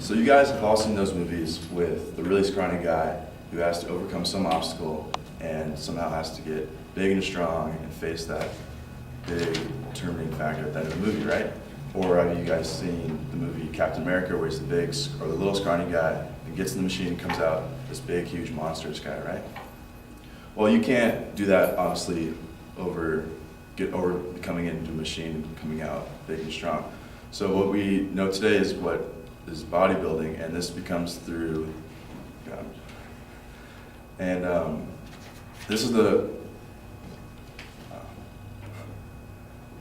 So you guys have all seen those movies with the really scrawny guy who has to overcome some obstacle and somehow has to get big and strong and face that big determining factor at the end of the movie, right? Or have you guys seen the movie Captain America where he's the big or the little scrawny guy and gets in the machine and comes out this big, huge, monstrous guy, right? Well, you can't do that, obviously, get over becoming into a machine and coming out big and strong. So what we know today is what is bodybuilding, and this becomes through, and this is the,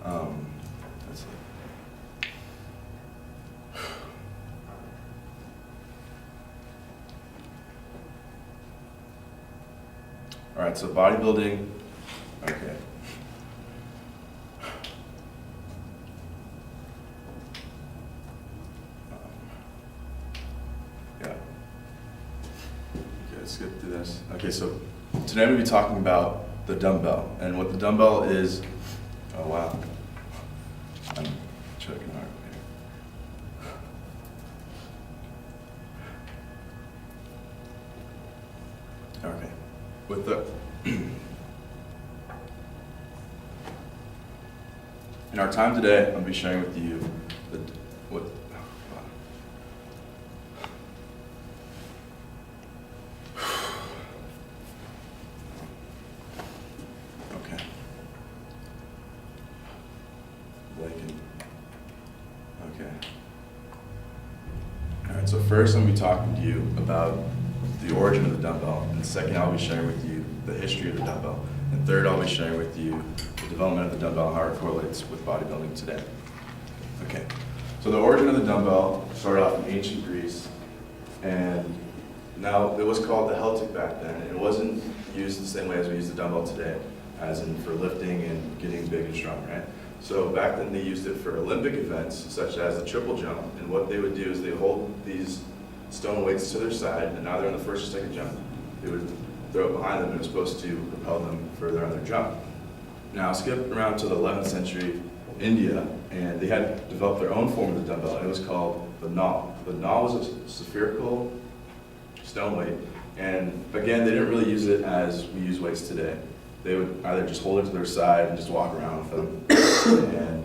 let's see. All right, so bodybuilding, okay. Yeah. Okay, let's get through this. Okay, so today I'm going to be talking about the dumbbell, and what the dumbbell is. Oh wow, I'm choking hard here. Okay, with the in our time today, I'm going to be sharing with you what. Okay. Okay. All right. So first, I'm going to be talking to you about the origin of the dumbbell, and second, I'll be sharing with you the history of the dumbbell, and third, I'll be sharing with you the development of the dumbbell and how it correlates with bodybuilding today. Okay, so the origin of the dumbbell started off in ancient Greece, and now it was called the Celtic back then, and it wasn't used the same way as we use the dumbbell today, as in for lifting and getting big and strong, right? So back then they used it for Olympic events, such as the triple jump, and what they would do is they hold these stone weights to their side, and now they're on the first or second jump. They would throw it behind them, and it was supposed to propel them further on their jump. Now skip around to the 11th century, India, and they had developed their own form of the dumbbell, and it was called the naw. The naw was a spherical stone weight, and again, they didn't really use it as we use weights today. They would either just hold it to their side and just walk around with them, and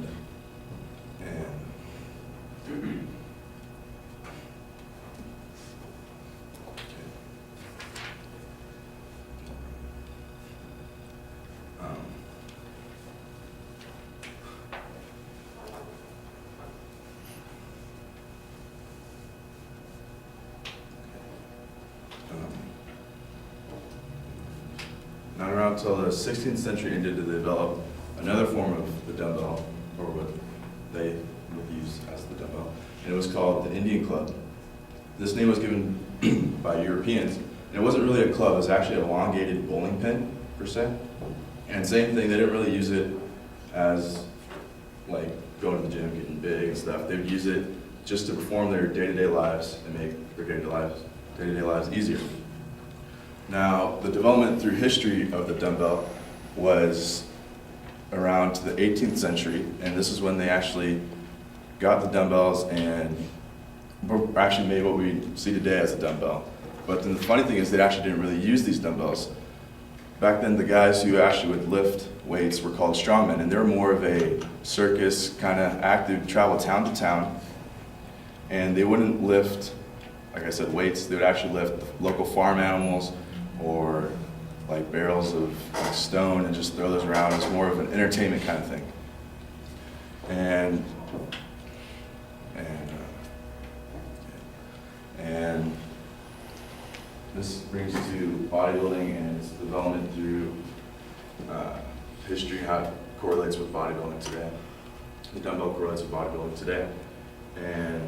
not around until the 16th century India did they develop another form of the dumbbell, or what they would use as the dumbbell, and it was called the Indian club. This name was given by Europeans, and it wasn't really a club, it was actually an elongated bowling pin, per se. And same thing, they didn't really use it as like going to the gym, getting big and stuff. They would use it just to perform their day-to-day lives and make their day-to-day lives easier. Now, the development through history of the dumbbell was around to the 18th century, and this is when they actually got the dumbbells and actually made what we see today as a dumbbell. But then the funny thing is they actually didn't really use these dumbbells. Back then, the guys who actually would lift weights were called strongmen, and they were more of a circus kind of active, travel town to town, and they wouldn't lift, like I said, weights. They would actually lift local farm animals or like barrels of like stone and just throw those around. It's more of an entertainment kind of thing. And this brings to bodybuilding and its development through history, how it correlates with bodybuilding today. The dumbbell correlates with bodybuilding today. And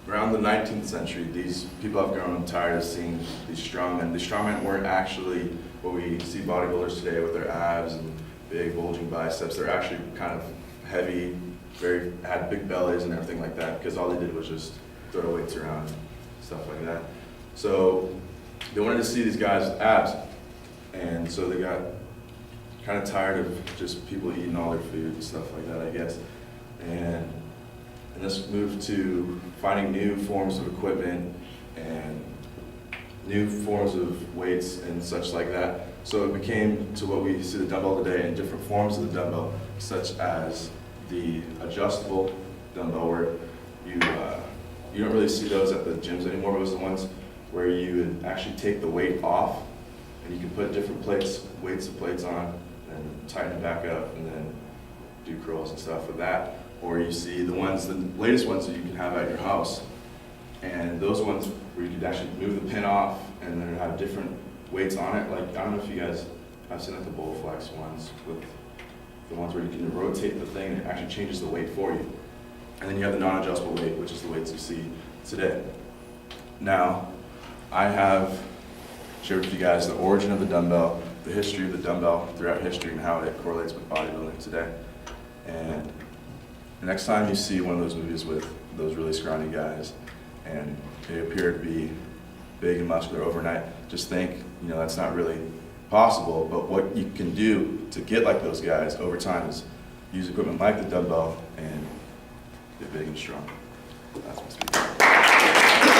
around the 19th century, these people have grown tired of seeing these strongmen. These strongmen weren't actually what we see bodybuilders today with their abs and big bulging biceps. They're actually kind of heavy, had big bellies and everything like that, because all they did was just throw weights around, stuff like that. So they wanted to see these guys with abs, and so they got kind of tired of just people eating all their food and stuff like that, I guess. And And this moved to finding new forms of equipment and new forms of weights and such like that. So it became to what we see the dumbbell today in different forms of the dumbbell, such as the adjustable dumbbell, where you don't really see those at the gyms anymore. Those are the ones where you would actually take the weight off and you can put different weights of plates on and tighten it back up and then do curls and stuff with that. Or you see the latest ones that you can have at your house. And those ones where you could actually move the pin off and then have different weights on it. Like, I don't know if you guys have seen like the Bowflex ones, with the ones where you can rotate the thing and it actually changes the weight for you. And then you have the non-adjustable weight, which is the weights you see today. Now, I have shared with you guys the origin of the dumbbell, the history of the dumbbell throughout history, and how it correlates with bodybuilding today. And the next time you see one of those movies with those really scrawny guys and they appear to be big and muscular overnight, just think, that's not really possible. But what you can do to get like those guys over time is use equipment like the dumbbell and get big and strong. That's my speech.